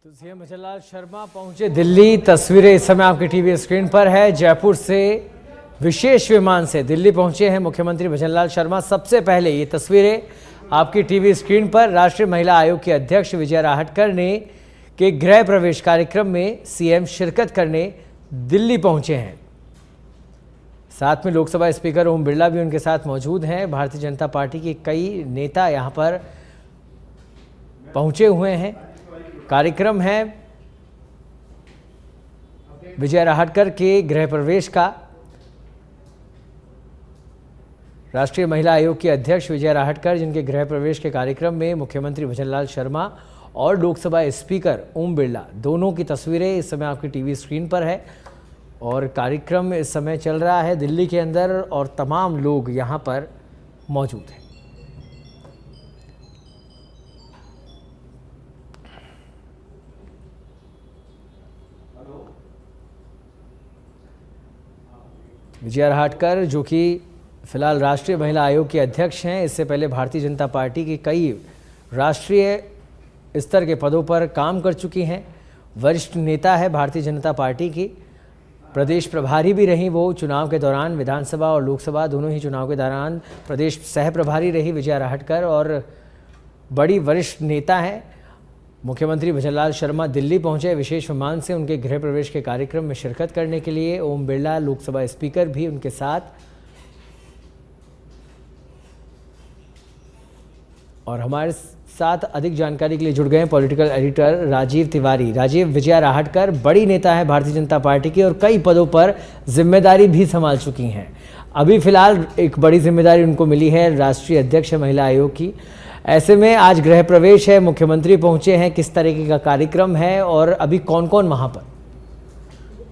तो सीएम भजनलाल शर्मा पहुंचे दिल्ली। तस्वीरें इस समय आपकी टीवी स्क्रीन पर है। जयपुर से विशेष विमान से दिल्ली पहुंचे हैं मुख्यमंत्री भजनलाल शर्मा। सबसे पहले ये तस्वीरें आपकी टीवी स्क्रीन पर राष्ट्रीय महिला आयोग के अध्यक्ष विजया राहटकर ने के गृह प्रवेश कार्यक्रम में सीएम शिरकत करने दिल्ली पहुंचे हैं। साथ में लोकसभा स्पीकर ओम बिरला भी उनके साथ मौजूद हैं। भारतीय जनता पार्टी के कई नेता यहां पर पहुंचे हुए हैं। कार्यक्रम है विजया राहटकर के गृह प्रवेश का। राष्ट्रीय महिला आयोग के अध्यक्ष विजया राहटकर जिनके गृह प्रवेश के कार्यक्रम में मुख्यमंत्री भजनलाल शर्मा और लोकसभा स्पीकर ओम बिरला दोनों की तस्वीरें इस समय आपकी टीवी स्क्रीन पर है। और कार्यक्रम इस समय चल रहा है दिल्ली के अंदर और तमाम लोग यहां पर मौजूद हैं। विजया राहटकर जो कि फिलहाल राष्ट्रीय महिला आयोग के अध्यक्ष हैं, इससे पहले भारतीय जनता पार्टी के कई राष्ट्रीय स्तर के पदों पर काम कर चुकी हैं। वरिष्ठ नेता है भारतीय जनता पार्टी की, प्रदेश प्रभारी भी रही वो चुनाव के दौरान। विधानसभा और लोकसभा दोनों ही चुनाव के दौरान प्रदेश सह प्रभारी रही विजया राहटकर और बड़ी वरिष्ठ नेता हैं। मुख्यमंत्री भजनलाल शर्मा दिल्ली पहुंचे विशेष विमान से उनके गृह प्रवेश के कार्यक्रम में शिरकत करने के लिए। ओम बिरला लोकसभा स्पीकर भी उनके साथ। और हमारे साथ अधिक जानकारी के लिए जुड़ गए हैं पॉलिटिकल एडिटर राजीव तिवारी। राजीव, विजया राहटकर बड़ी नेता है भारतीय जनता पार्टी की और कई पदों पर जिम्मेदारी भी संभाल चुकी हैं। अभी फिलहाल एक बड़ी जिम्मेदारी उनको मिली है राष्ट्रीय अध्यक्ष महिला आयोग की। ऐसे में आज गृह प्रवेश है, मुख्यमंत्री पहुंचे हैं, किस तरीके का कार्यक्रम है और अभी कौन कौन वहां पर?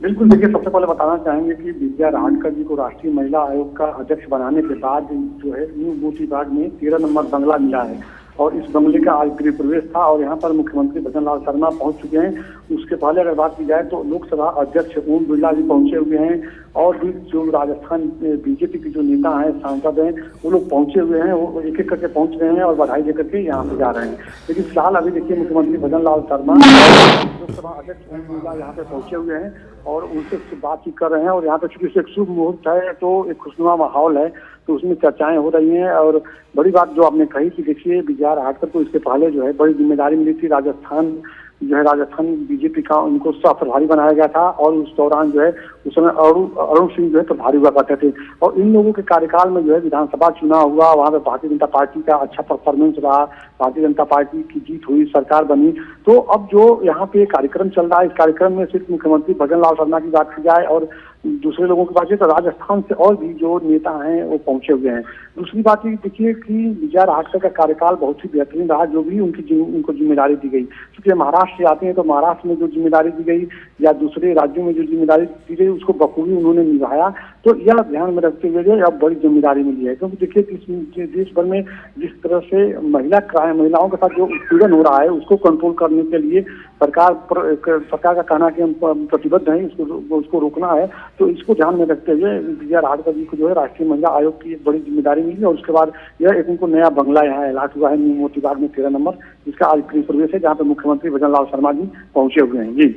बिल्कुल, देखिए सबसे पहले बताना चाहेंगे कि विजया राहटकर जी को राष्ट्रीय महिला आयोग का अध्यक्ष बनाने के बाद जो है न्यू मोती बाग में 13 नंबर बंगला मिला है और इस बंगले का आज गृह प्रवेश था और यहाँ पर मुख्यमंत्री भजनलाल शर्मा पहुंच चुके हैं। उसके पहले अगर बात की जाए तो लोकसभा अध्यक्ष ओम बिरला भी पहुंचे हुए हैं और भी जो राजस्थान बीजेपी के जो नेता हैं, सांसद हैं, वो लोग पहुंचे हुए हैं। वो एक एक करके पहुंच रहे हैं और बधाई देकर के यहाँ पे जा रहे हैं। लेकिन फिलहाल अभी देखिए मुख्यमंत्री भजनलाल शर्मा लोकसभा अध्यक्ष ओम बिरला यहाँ पे पहुंचे हुए हैं और उनसे बातचीत कर रहे हैं। और यहाँ पे चूंकि एक शुभ मुहूर्त है तो एक खुशनुमा माहौल है, तो उसमें चर्चाएं हो रही हैं। और बड़ी बात जो आपने कही कि देखिए विजया राहटकर को इसके पहले जो है बड़ी जिम्मेदारी मिली थी। राजस्थान बीजेपी का उनको सह प्रभारी बनाया गया था और उस दौरान जो है उस समय अरुण सिंह जो है प्रभारी हुआ करते थे। और इन लोगों के कार्यकाल में जो है विधानसभा चुनाव हुआ, वहाँ पे भारतीय जनता पार्टी का अच्छा परफॉर्मेंस रहा, भारतीय जनता पार्टी की जीत हुई, सरकार बनी। तो अब जो यहाँ पे कार्यक्रम चल रहा है, इस कार्यक्रम में सिर्फ मुख्यमंत्री भजनलाल शर्मा की बात की जाए और दूसरे लोगों की बात है तो राजस्थान से और भी जो नेता हैं वो पहुंचे हुए हैं। दूसरी बात ये देखिए कि विजया राहटकर का कार्यकाल बहुत ही बेहतरीन रहा, जो भी उनको जिम्मेदारी दी गई। क्योंकि महाराष्ट्र से आते हैं तो महाराष्ट्र में जो जिम्मेदारी दी गई या दूसरे राज्यों में जो जिम्मेदारी दी गई उसको बखूबी उन्होंने निभाया। तो यह ध्यान में रखते हुए अब बड़ी जिम्मेदारी मिली है। क्योंकि देखिए देश भर में जिस तरह से महिलाओं के साथ जो उत्पीड़न हो रहा है उसको कंट्रोल करने के लिए सरकार का कहना कि हम प्रतिबद्ध हैं, उसको रोकना है। तो इसको ध्यान में रखते हुए विजया राहटकर जी को जो है राष्ट्रीय महिला आयोग की एक बड़ी जिम्मेदारी मिली और उसके बाद यह एक उनको नया बंगला यहाँ अलॉट हुआ है न्यू मोती बाग में 13 नंबर, जिसका आज गृह प्रवेश है, जहाँ पे मुख्यमंत्री भजनलाल शर्मा जी पहुंचे हुए हैं। जी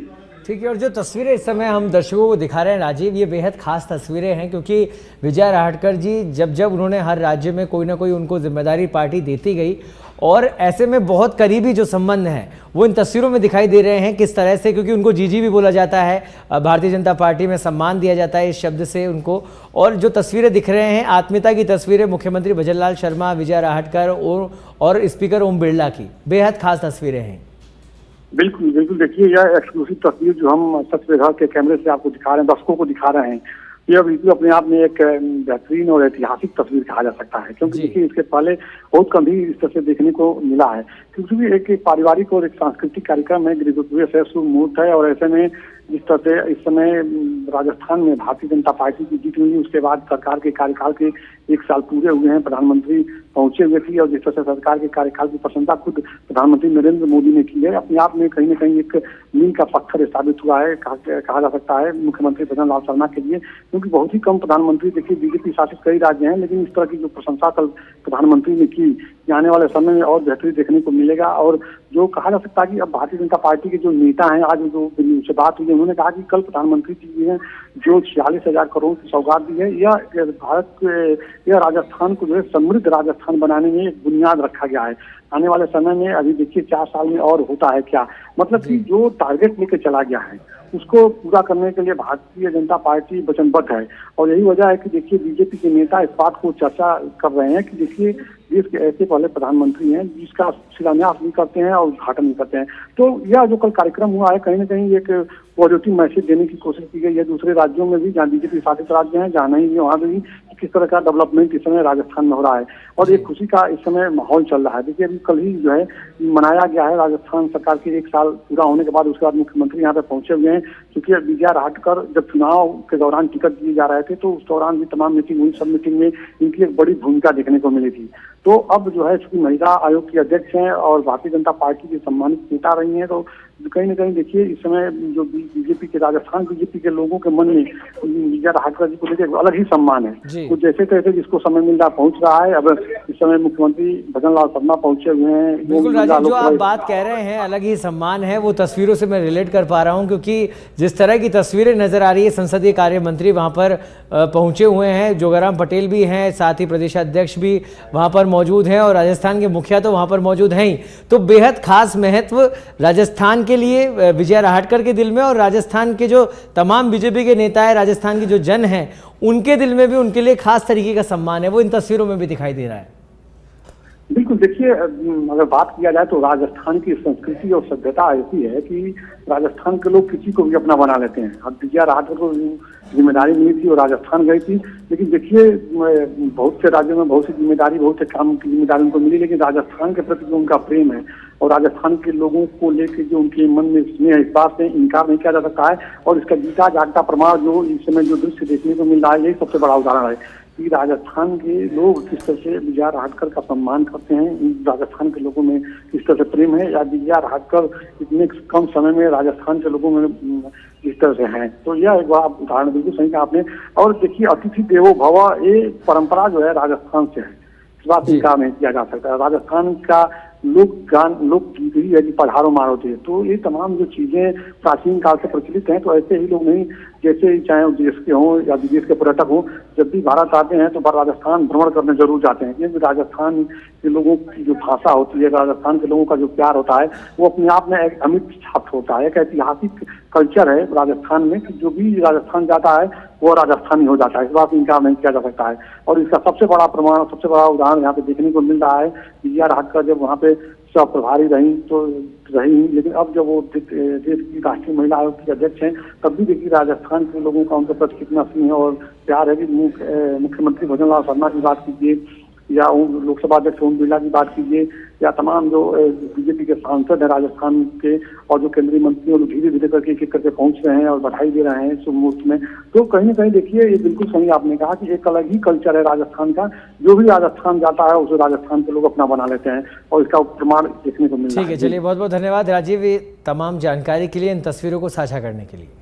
ठीक है। और जो तस्वीरें इस समय हम दर्शकों को दिखा रहे हैं राजीव, ये बेहद खास तस्वीरें हैं क्योंकि विजया राहटकर जी जब उन्होंने हर राज्य में कोई ना कोई उनको जिम्मेदारी पार्टी देती गई और ऐसे में बहुत करीबी जो संबंध हैं वो इन तस्वीरों में दिखाई दे रहे हैं किस तरह से, क्योंकि उनको जीजी भी बोला जाता है, भारतीय जनता पार्टी में सम्मान दिया जाता है इस शब्द से उनको। और जो तस्वीरें दिख रहे हैं आत्मीयता की तस्वीरें मुख्यमंत्री भजनलाल शर्मा, विजया राहटकर और स्पीकर ओम बिरला की बेहद खास तस्वीरें हैं। बिल्कुल देखिए यह एक्सक्लूसिव तस्वीर जो हम सच विभाग के कैमरे से आपको दिखा रहे हैं, दर्शकों को दिखा रहे हैं, यह बिल्कुल अपने आप में एक बेहतरीन और ऐतिहासिक तस्वीर कहा जा सकता है। क्योंकि देखिए इसके पहले बहुत कम ही इस तरह से देखने को मिला है। क्योंकि एक पारिवारिक और एक सांस्कृतिक कार्यक्रम है, गृह प्रवेश है, शुभ मुहूर्त है। और ऐसे में जिस तरह से इस समय राजस्थान में भारतीय जनता पार्टी की जीत हुई, उसके बाद सरकार के कार्यकाल के 1 साल पूरे हुए हैं, प्रधानमंत्री पहुंचे हुए थे और जिस तरह से सरकार के कार्यकाल की प्रशंसा खुद प्रधानमंत्री नरेंद्र मोदी ने की है, अपने आप में कहीं ना कहीं एक मील का पत्थर साबित हुआ है कहा जा सकता है मुख्यमंत्री भजनलाल शर्मा के लिए। क्योंकि बहुत ही कम प्रधानमंत्री देखिए बीजेपी शासित कई राज्य हैं, लेकिन इस तरह की जो प्रशंसा कल प्रधानमंत्री ने की आने वाले समय में और बेहतरी देखने को मिलेगा। और जो कहा जा सकता है कि अब भारतीय जनता पार्टी के जो नेता हैं, आज जो उनसे बात हुई है, उन्होंने कहा कि कल प्रधानमंत्री जी ने जो 46,000 करोड़ की सौगात दी है, यह राजस्थान को जो है समृद्ध राजस्थान बनाने में एक बुनियाद रखा गया है। आने वाले समय में अभी देखिए 4 साल में और होता है क्या, मतलब कि जो टारगेट लेके चला गया है उसको पूरा करने के लिए भारतीय जनता पार्टी वचनबद्ध है। और यही वजह है कि देखिए बीजेपी के नेता इस बात को चर्चा कर रहे हैं कि देखिए देश के ऐसे पहले प्रधानमंत्री हैं जिसका शिलान्यास भी करते हैं और उद्घाटन भी करते हैं। तो यह जो कल कार्यक्रम हुआ है, कहीं ना कहीं एक पॉजिटिव मैसेज देने की कोशिश की गई है दूसरे राज्यों में भी, जहाँ बीजेपी शासित राज्य हैं, जहाँ नहीं वहाँ भी किस तरह का डेवलपमेंट इस समय राजस्थान में हो रहा है और एक खुशी का इस समय माहौल चल रहा है। देखिए अभी कल ही जो है मनाया गया है राजस्थान सरकार के 1 साल पूरा होने के बाद, उसके बाद मुख्यमंत्री यहाँ पे पहुंचे हुए हैं। क्योंकि विजया राहटकर जब चुनाव के दौरान टिकट दिए जा रहे थे तो उस दौरान भी तमाम मीटिंग हुई, सब मीटिंग में इनकी एक बड़ी भूमिका देखने को मिली थी। तो अब जो है चूंकि महिला आयोग की अध्यक्ष हैं और भारतीय जनता पार्टी की सम्मानित नेता रही हैं, तो कहीं ना कहीं देखिए इस समय जो बीजेपी के राजस्थान बीजेपी के लोगों के मन में विजया राहटकर जी को लेकर अलग ही सम्मान है। तो जैसे तैसे जिसको समय मिल रहा पहुंच रहा है। अब इस समय मुख्यमंत्री भजन लाल शर्मा पहुंचे हुए हैं। बिल्कुल राजीव, जो आप बात कह रहे हैं अलग ही सम्मान है, वो तस्वीरों से मैं रिलेट कर पा रहा हूं, क्योंकि जिस तरह की तस्वीरें नजर आ रही है, संसदीय कार्य मंत्री वहां पर पहुंचे हुए हैं, जोगाराम पटेल भी हैं, साथ ही प्रदेशाध्यक्ष भी वहां पर मौजूद हैं और राजस्थान के मुखिया तो वहां पर मौजूद हैं ही। तो बेहद खास महत्व राजस्थान के लिए विजया राहटकर के दिल में, और राजस्थान के जो तमाम बीजेपी के नेता है, राजस्थान के जो जन हैं, उनके दिल में भी उनके लिए खास तरीके का सम्मान है, वो इन तस्वीरों में भी दिखाई दे रहा है। बिल्कुल, देखिए अगर बात किया जाए तो राजस्थान की संस्कृति और सभ्यता ऐसी है कि राजस्थान के लोग किसी को भी अपना बना लेते हैं। अब विजया राहटकर को जिम्मेदारी मिली थी और राजस्थान गई थी, लेकिन देखिए बहुत से राज्यों में बहुत सी जिम्मेदारी, बहुत से काम की जिम्मेदारी उनको मिली, लेकिन राजस्थान के प्रति जो उनका प्रेम है और राजस्थान के लोगों को लेकर जो उनके मन में स्नेह है, इस बात से इनकार नहीं किया जा सकता है। और इसका जीता जागता प्रमाण जो इस समय जो दृश्य देखने को मिल रहा है, यही सबसे बड़ा उदाहरण है कि राजस्थान के लोग किस तरह से विजया राहटकर का सम्मान करते हैं, राजस्थान के लोगों में किस तरह से प्रेम है, या विजया राहटकर इतने कम समय में राजस्थान के लोगों में इस तरह से हैं। तो यह एक बड़ा उदाहरण बिल्कुल सही कहा आपने। और देखिए अतिथि देवो भव, ये परंपरा जो है राजस्थान से है, इस बात से इनकार नहीं किया जा सकता। राजस्थान का लोक गीत ही है कि पधारो मारोते। तो ये तमाम जो चीजें प्राचीन काल से प्रचलित हैं, तो ऐसे ही लोग नहीं, जैसे चाहे वो देश के हों या विदेश के पर्यटक हों, जब भी भारत आते हैं तो राजस्थान भ्रमण करने जरूर जाते हैं, क्योंकि राजस्थान के लोगों की जो भाषा होती है, राजस्थान के लोगों का जो प्यार होता है, वो अपने आप में एक अमिट छाप होता है। एक ऐतिहासिक कल्चर है राजस्थान में कि जो भी राजस्थान जाता है वो राजस्थानी हो जाता है, इस बात में इनकार नहीं किया जा सकता है। और इसका सबसे बड़ा प्रमाण, सबसे बड़ा उदाहरण यहाँ पे देखने को मिल रहा है। विजया राहटकर जब वहाँ पे सब प्रभारी रही तो रही, लेकिन अब जब वो देश की राष्ट्रीय महिला आयोग की अध्यक्ष हैं, तब भी देखिए राजस्थान के लोगों का उनके प्रति कितना स्नेह और प्यार है कि मुख्यमंत्री भजन लाल शर्मा की बात कीजिए या लोकसभा अध्यक्ष ओम बिरला की बात कीजिए, या तमाम जो बीजेपी के सांसद हैं राजस्थान के और जो केंद्रीय मंत्री और धीरे धीरे करके एक एक करके पहुंच रहे हैं और बधाई दे रहे हैं शुभ मुहूर्त में। तो कहीं ना कहीं देखिए ये बिल्कुल सही आपने कहा कि एक अलग ही कल्चर है राजस्थान का, जो भी राजस्थान जाता है उसे राजस्थान के लोग अपना बना लेते हैं और इसका प्रमाण देखने को मिलता है। ठीक है, चलिए बहुत बहुत धन्यवाद राजीव, तमाम जानकारी के लिए, इन तस्वीरों को साझा करने के लिए।